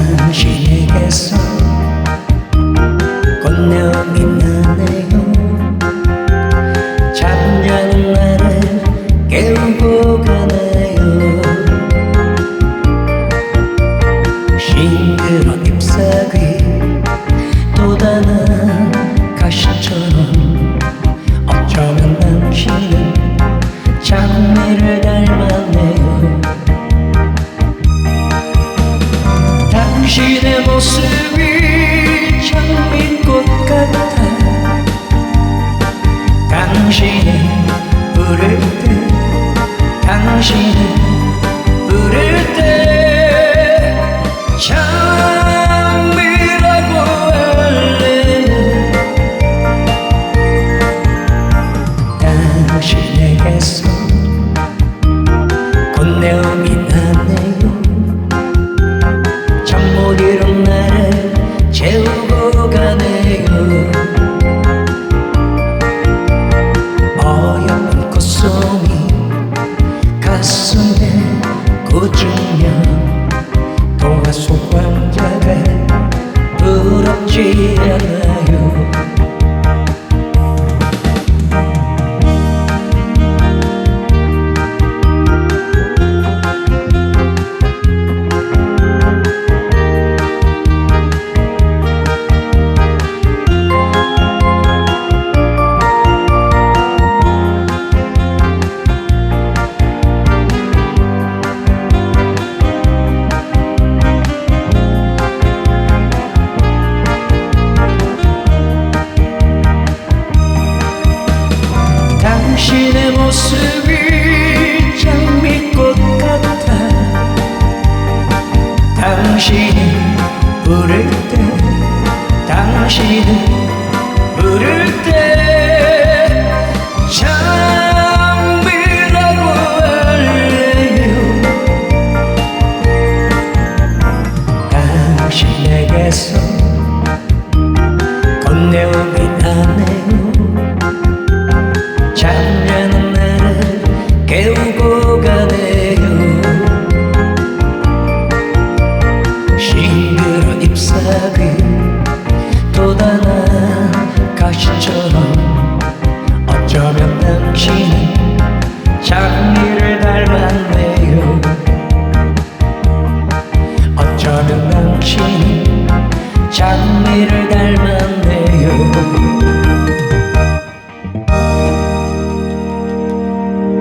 당신에게서 꽃내음이 나네요. 잠자는 나를 깨우고 가네요. 싱그런 잎사귀 돋아난 가시처럼 어쩌면 당신은 장미를 닮았네요. 당신의 모습이 장미꽃 같아. 당신이 부를 때, 당신이 부를 때 장미라고 할래요. 당신에게서 꽃내음이 나네요. 잠 못 이룬 나를 재우고 가네요. 어여쁜 꽃송이 가슴에 꽂으면 동화 속 왕자가 부럽지 않아요. 당신의 모습이 장미꽃 같아. 당신이 부를 때, 당신이 부를 때 장미라고 할래요. 당신에게서 꽃내음이 나네요. 잠자는 나를 깨우고 가네요. 싱그런 잎사귀 돋아난 가시처럼 어쩌면 당신은 장미를 닮았네요. 어쩌면 당신은 장미를 닮았네요.